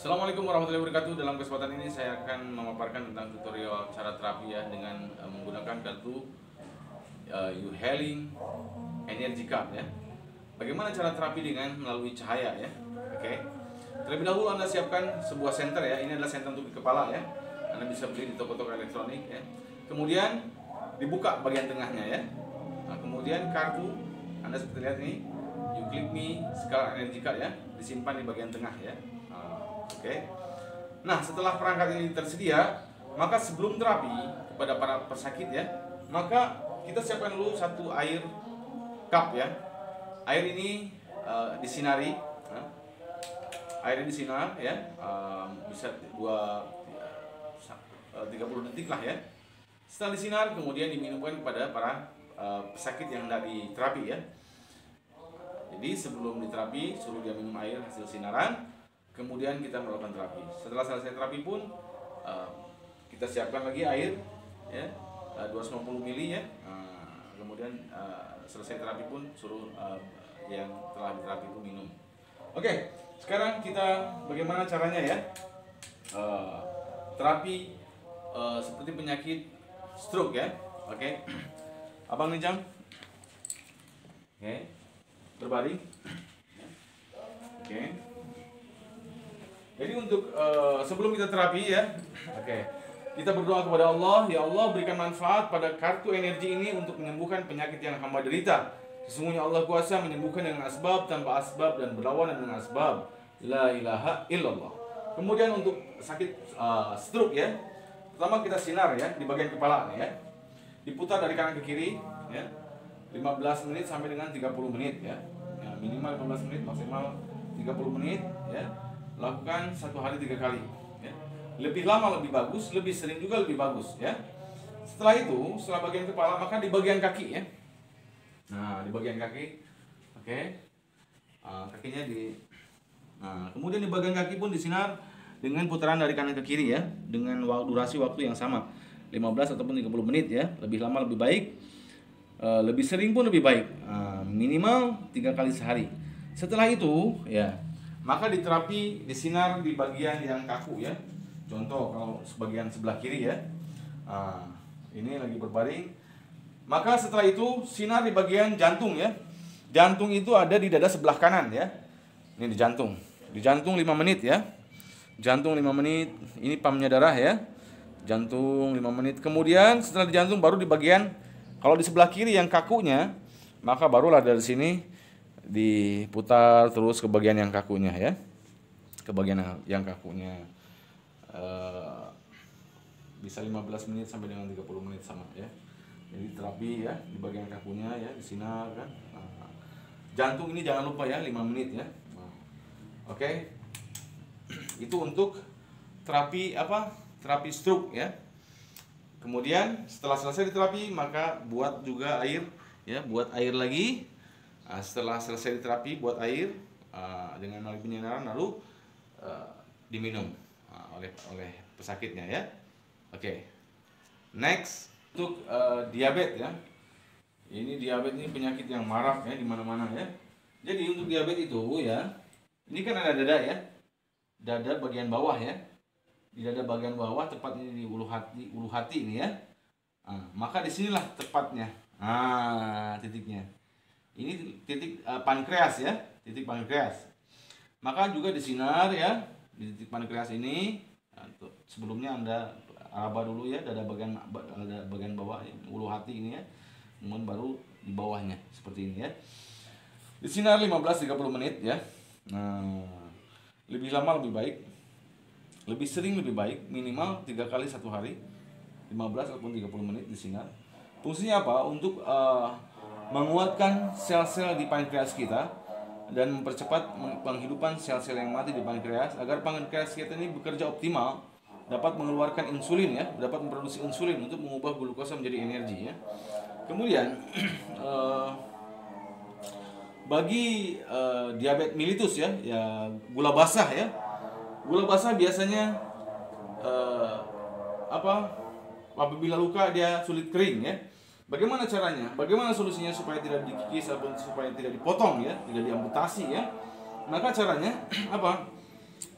Assalamualaikum warahmatullahi wabarakatuh. Dalam kesempatan ini saya akan memaparkan tentang tutorial cara terapi ya dengan menggunakan kartu Healing Energy Card ya. Bagaimana cara terapi dengan melalui cahaya ya? Oke. Terlebih dahulu Anda siapkan sebuah senter ya. Ini adalah senter untuk di kepala ya. Anda bisa beli di toko-toko elektronik ya. Kemudian dibuka bagian tengahnya ya. Nah, kemudian kartu Anda seperti lihat ini, you click me Scar Energy Card ya, disimpan di bagian tengah ya. Oke. Nah, setelah perangkat ini tersedia, maka sebelum terapi kepada para pesakit ya, maka kita siapkan dulu satu air cup ya. Air ini disinari, airnya disinar ya, bisa 30 detik lah ya. Setelah disinar, kemudian diminumkan kepada para pesakit yang dari terapi ya. Jadi sebelum diterapi, suruh dia minum air hasil sinaran. Kemudian kita melakukan terapi. Setelah selesai terapi pun kita siapkan lagi air ya, 250 ml ya. Kemudian selesai terapi pun suruh yang telah diterapi itu minum. Oke, sekarang kita bagaimana caranya ya? Terapi seperti penyakit stroke ya. Oke. Abang Nijam. Oke. Berbaring. Oke. Jadi untuk sebelum kita terapi ya, oke, kita berdoa kepada Allah, ya Allah berikan manfaat pada kartu energi ini untuk menyembuhkan penyakit yang hamba derita. Sesungguhnya Allah kuasa menyembuhkan dengan asbab, tanpa asbab, dan berlawanan dengan asbab. La ilaha illallah. Kemudian untuk sakit stroke ya, pertama kita sinar ya di bagian kepala ya, diputar dari kanan ke kiri ya, 15 menit sampai dengan 30 menit ya, minimal 15 menit, maksimal 30 menit ya. Lakukan 1 hari 3 kali ya. Lebih lama lebih bagus, lebih sering juga lebih bagus ya. Setelah itu, setelah bagian kepala, maka di bagian kaki ya. Nah, di bagian kaki, oke, kakinya di, nah kemudian di bagian kaki pun disinar dengan putaran dari kanan ke kiri ya, dengan durasi waktu yang sama, 15 ataupun 30 menit ya. Lebih lama lebih baik, lebih sering pun lebih baik, minimal 3 kali sehari. Setelah itu ya, maka diterapi disinar di bagian yang kaku ya. Contoh kalau sebagian sebelah kiri ya, ini lagi berbaring. Maka setelah itu sinar di bagian jantung ya. Jantung itu ada di dada sebelah kanan ya. Ini di jantung. Di jantung 5 menit ya. Jantung 5 menit. Ini pumpnya darah ya. Jantung 5 menit. Kemudian setelah di jantung baru di bagian, kalau di sebelah kiri yang kakunya, maka barulah dari sini diputar terus ke bagian yang kakunya ya, ke bagian yang kakunya, bisa 15 menit sampai dengan 30 menit sama ya. Jadi terapi ya di bagian kakunya ya, disinar kan. Jantung ini jangan lupa ya, 5 menit ya. Oke. Itu untuk terapi apa? Terapi stroke ya. Kemudian setelah selesai diterapi, maka buat juga air ya, buat air lagi. Setelah selesai terapi, buat air dengan melalui penyinaran, lalu diminum oleh pesakitnya ya. Oke. Next, untuk diabetes ya. Ini diabetes ini penyakit yang marak ya di mana-mana ya. Jadi untuk diabetes itu ya, ini kan ada dada ya, dada bagian bawah ya. Di dada bagian bawah, tepatnya di ulu hati ini ya. Maka disinilah tepatnya. Titiknya. Ini titik pankreas ya, titik pankreas. Maka juga disinar ya di titik pankreas ini. Sebelumnya Anda raba dulu ya dada bagian bawah ya, ulu hati ini ya. Kemudian baru di bawahnya seperti ini ya. Disinar 15-30 menit ya. Nah, lebih lama lebih baik. Lebih sering lebih baik, minimal 3 kali 1 hari. 15 ataupun 30 menit disinar. Fungsinya apa? Untuk menguatkan sel-sel di pankreas kita dan mempercepat penghidupan sel-sel yang mati di pankreas agar pankreas kita ini bekerja optimal, dapat mengeluarkan insulin ya, dapat memproduksi insulin untuk mengubah glukosa menjadi energi ya. Kemudian bagi diabetes mellitus ya, gula basah ya. Gula basah biasanya apabila luka dia sulit kering ya. Bagaimana caranya? Bagaimana solusinya supaya tidak dikikis ataupun supaya tidak dipotong ya, tidak diamputasi ya? Maka caranya apa?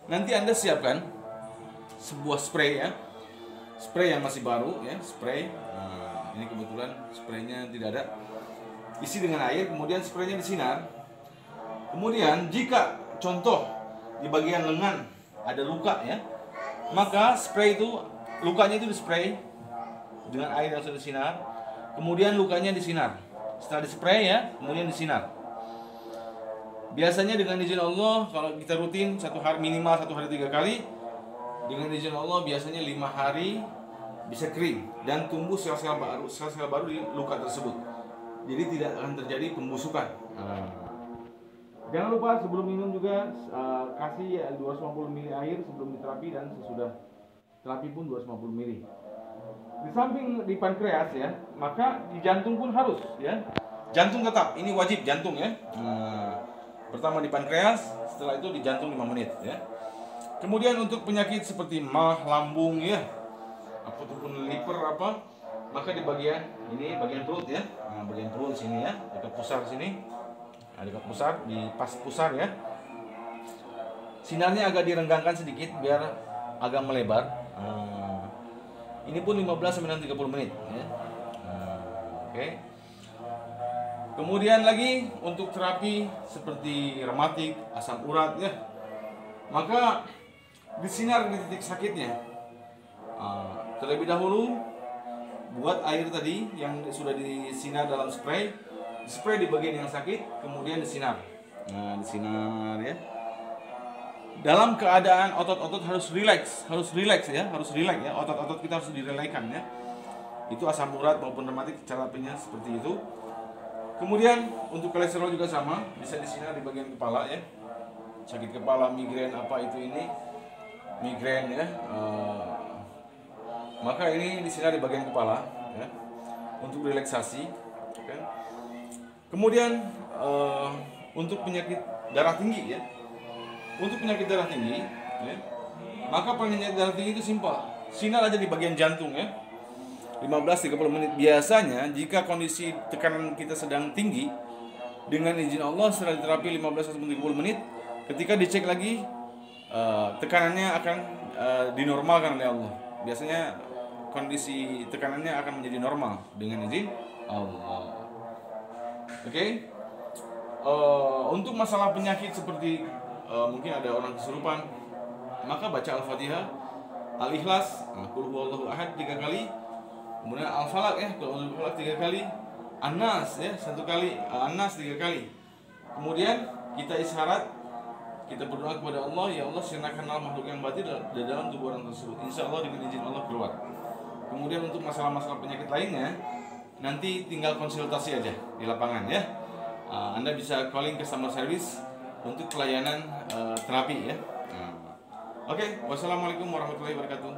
nanti Anda siapkan sebuah spray ya, spray yang masih baru ya, spray. Nah, ini kebetulan spraynya tidak ada. Isi dengan air, kemudian spraynya disinar. Kemudian jika contoh di bagian lengan ada luka ya, maka spray itu, lukanya itu dispray dengan air yang sudah disinar. Kemudian lukanya disinar. Setelah dispray ya, kemudian disinar. Biasanya dengan izin Allah, kalau kita rutin minimal 1 hari 3 kali, dengan izin Allah biasanya 5 hari bisa kering dan tumbuh sel-sel baru di luka tersebut. Jadi tidak akan terjadi pembusukan. Jangan lupa sebelum minum juga kasih 250 ml air sebelum diterapi dan sesudah terapi pun 250 ml. Di samping di pankreas ya, maka di jantung pun harus ya. Jantung tetap, ini wajib jantung ya. Pertama di pankreas, setelah itu di jantung 5 menit ya. Kemudian untuk penyakit seperti mah, lambung ya, ataupun liver apa, maka di bagian ini bagian perut ya. Nah, bagian perut sini ya, dekat pusar sini. Nah, dekat pusar, di pas pusar ya. Sinarnya agak direnggangkan sedikit biar agak melebar. Ini pun 15-30 menit ya. Oke. Kemudian lagi untuk terapi seperti rematik, asam urat ya, maka disinar di titik sakitnya. Terlebih dahulu buat air tadi yang sudah disinar dalam spray di bagian yang sakit, kemudian disinar. Nah, disinar ya. Dalam keadaan otot-otot harus relax ya, otot-otot kita harus direlaikan ya. Itu asam urat maupun rematik terapinya seperti itu. Kemudian untuk kolesterol juga sama, bisa disinar di bagian kepala ya. Sakit kepala, migrain apa itu ini, migrain ya. Maka ini disinar di bagian kepala ya, untuk relaksasi. Okay. Kemudian untuk penyakit darah tinggi ya, untuk penyakit darah tinggi ya, maka penyakit darah tinggi itu simpel, sinar aja di bagian jantung ya. 15-30 menit. Biasanya jika kondisi tekanan kita sedang tinggi, dengan izin Allah setelah terapi 15-30 menit, ketika dicek lagi tekanannya akan dinormalkan oleh Allah. Biasanya kondisi tekanannya akan menjadi normal dengan izin Allah. Oke. Untuk masalah penyakit seperti mungkin ada orang kesurupan, maka baca Al-Fatihah, Al-Ikhlas, Qul huwallahu ahad 3 kali. Kemudian Al-Falaq ya, Al-Falaq 3 kali, An-Nas ya 1 kali, An-Nas 3 kali. Kemudian kita isyarat, kita berdoa kepada Allah, ya Allah sirnakanlah makhluk yang batil di dalam tubuh orang tersebut. Insya Allah dengan izin Allah keluar. Kemudian untuk masalah-masalah penyakit lainnya, nanti tinggal konsultasi aja di lapangan ya. Anda bisa calling customer service untuk pelayanan terapi ya. Oke, wassalamualaikum warahmatullahi wabarakatuh.